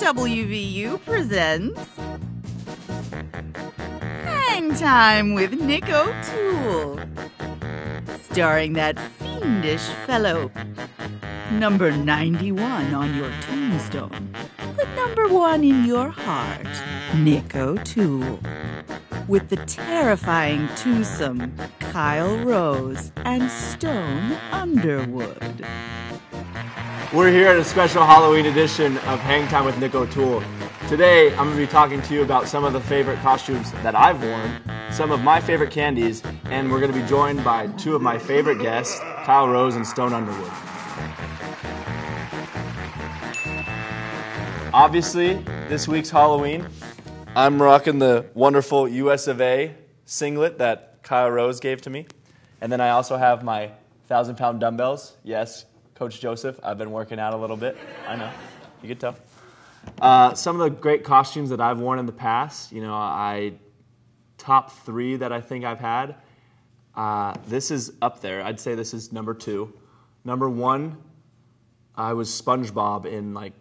WVU presents Hang Time with Nick O'Toole, starring that fiendish fellow. Number 91 on your tombstone, but number 1 in your heart, Nick O'Toole. With the terrifying twosome Kyle Rose and Stone Underwood. We're here at a special Halloween edition of Hang Time with Nick O'Toole. Today, I'm going to be talking to you about some of the favorite costumes that I've worn, some of my favorite candies, and we're going to be joined by two of my favorite guests, Kyle Rose and Stone Underwood. Obviously, this week's Halloween, I'm rocking the wonderful US of A singlet that Kyle Rose gave to me. And then I also have my 1,000-pound dumbbells. Yes, Coach Joseph, I've been working out a little bit. I know, you can tell. Some of the great costumes that I've worn in the past, top 3 that I think I've had. This is up there. I'd say this is number 2. Number 1, I was SpongeBob in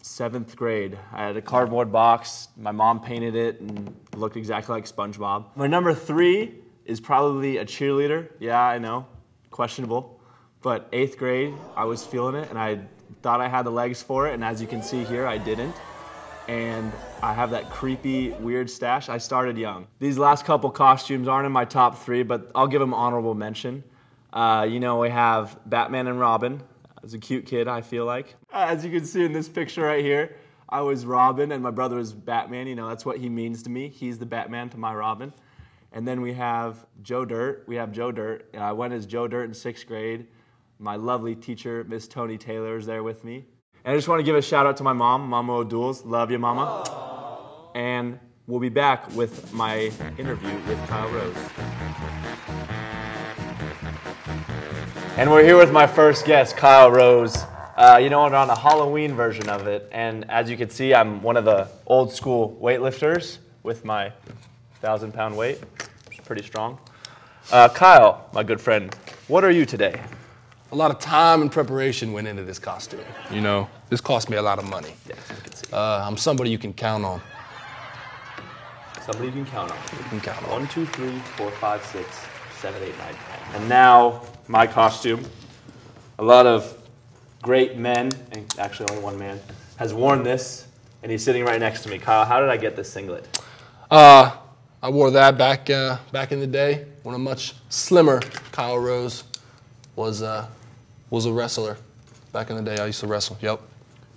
7th grade. I had a cardboard box. My mom painted it and it looked exactly like SpongeBob. My number 3 is probably a cheerleader. Yeah, I know, questionable. But 8th grade, I was feeling it, and I thought I had the legs for it, and as you can see here, I didn't. And I have that creepy, weird stash. I started young. These last couple costumes aren't in my top 3, but I'll give them honorable mention. We have Batman and Robin. As a cute kid, I feel like. As you can see in this picture right here, I was Robin, and my brother was Batman. That's what he means to me. He's the Batman to my Robin. And then we have Joe Dirt. I went as Joe Dirt in 6th grade. My lovely teacher, Miss Tony Taylor, is there with me. And I just want to give a shout out to my mom, Mama O'Douls. Love you, Mama. Aww. And we'll be back with my interview with Kyle Rose. And we're here with my first guest, Kyle Rose. We're on a Halloween version of it. And as you can see, I'm one of the old school weightlifters with my 1,000-pound weight. It's pretty strong. Kyle, my good friend, what are you today? A lot of time and preparation went into this costume. This cost me a lot of money. Yes, I can see. I'm somebody you can count on. Somebody you can count on. You can count on. 1, 2, 3, 4, 5, 6, 7, 8, 9, 10. And now, my costume. A lot of great men, and actually only one man, has worn this, and he's sitting right next to me. Kyle, how did I get this singlet? I wore that back in the day when a much slimmer Kyle Rose was a wrestler. Back in the day, I used to wrestle. Yep.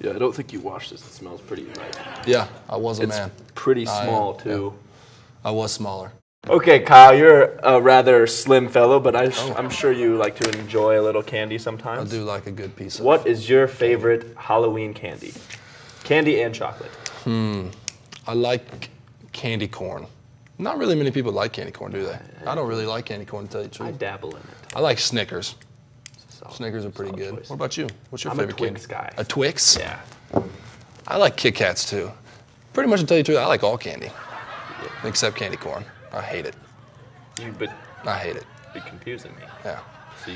Yeah, I don't think you washed this. It smells pretty right. Yeah, I was a man. It's pretty small, too. Yeah. I was smaller. Okay, Kyle, you're a rather slim fellow, but I'm sure you like to enjoy a little candy sometimes. I do like a good piece of it. What is your favorite Halloween candy? Candy and chocolate. I like candy corn. Not really many people like candy corn, do they? I don't really like candy corn, to tell you the truth. I dabble in it. I like Snickers. Snickers are pretty good. Choice. What about you? What's your I'm favorite a Twix candy? guy. A Twix? Yeah. I like Kit Kats too. Pretty much, to tell you the truth, I like all candy. Except candy corn. I hate it. I hate it. You're confusing me. Yeah.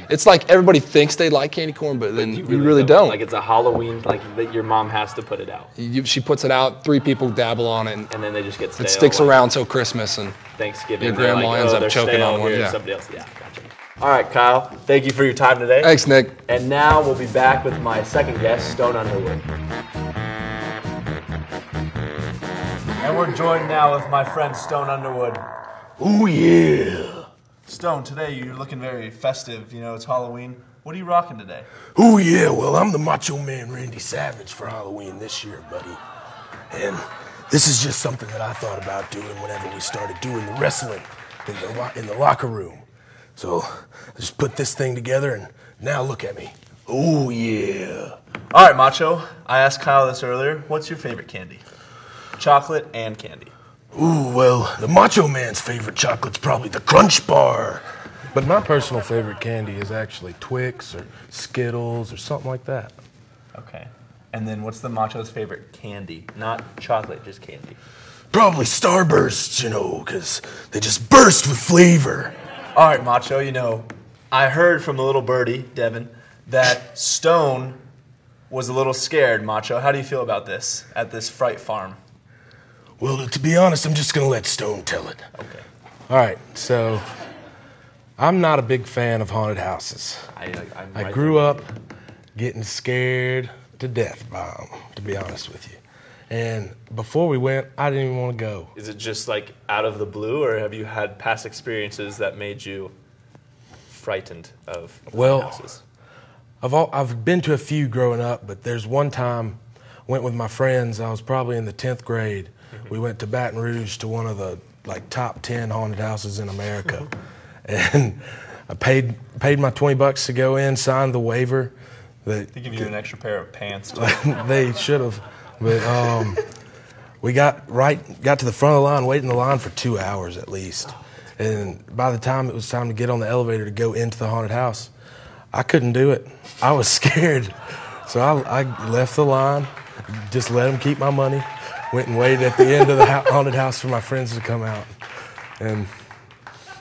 It's like everybody thinks they like candy corn, but then you really don't. Like it's a Halloween, that your mom has to put it out. She puts it out, 3 people dabble on it, and then they just get stale. It sticks around till Christmas and Thanksgiving. Your grandma ends up choking on one. Yeah. Somebody else. Yeah, gotcha. All right, Kyle. Thank you for your time today. Thanks, Nick. And now we'll be back with my second guest, Stone Underwood. And we're joined now with my friend Stone Underwood. Oh yeah. Stone, today you're looking very festive. It's Halloween. What are you rocking today? Oh yeah, well I'm the Macho Man Randy Savage for Halloween this year, buddy. And this is just something that I thought about doing whenever we started doing the wrestling in the locker room. So I just put this thing together and now look at me. Oh yeah. All right, Macho. I asked Kyle this earlier. What's your favorite candy? Chocolate and candy. Ooh, well, the Macho Man's favorite chocolate's probably the Crunch Bar. But my personal favorite candy is actually Twix or Skittles or something like that. Okay. And then what's the Macho's favorite candy? Not chocolate, just candy. Probably Starbursts, because they just burst with flavor. All right, Macho, I heard from the little birdie, Devin, that Stone was a little scared, Macho. How do you feel about this at this Fright Farm? Well, to be honest, I'm just going to let Stone tell it. Okay. All right, so I'm not a big fan of haunted houses. I grew up getting scared to death by them, to be honest with you. And before we went, I didn't even want to go. Is it just like out of the blue, or have you had past experiences that made you frightened of haunted houses? I've been to a few growing up, but there's one time I went with my friends. I was probably in the 10th grade. We went to Baton Rouge to one of the top 10 haunted houses in America. And I paid my $20 to go in, signed the waiver. They give you an extra pair of pants. They should have. But we got to the front of the line, waited in the line for 2 hours at least. And by the time it was time to get on the elevator to go into the haunted house, I couldn't do it. I was scared. So I left the line, just let them keep my money, went and waited at the end of the haunted house for my friends to come out. And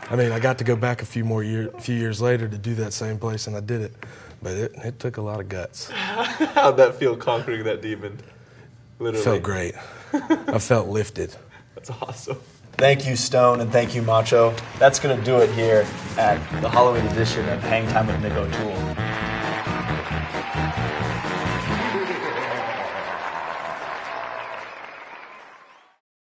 I mean, I got to go back a few years later to do that same place, and I did it. But it took a lot of guts. How'd that feel, conquering that demon? Literally. It felt great. I felt lifted. That's awesome. Thank you, Stone, and thank you, Macho. That's going to do it here at the Halloween edition of Hang Time with Nick O'Toole.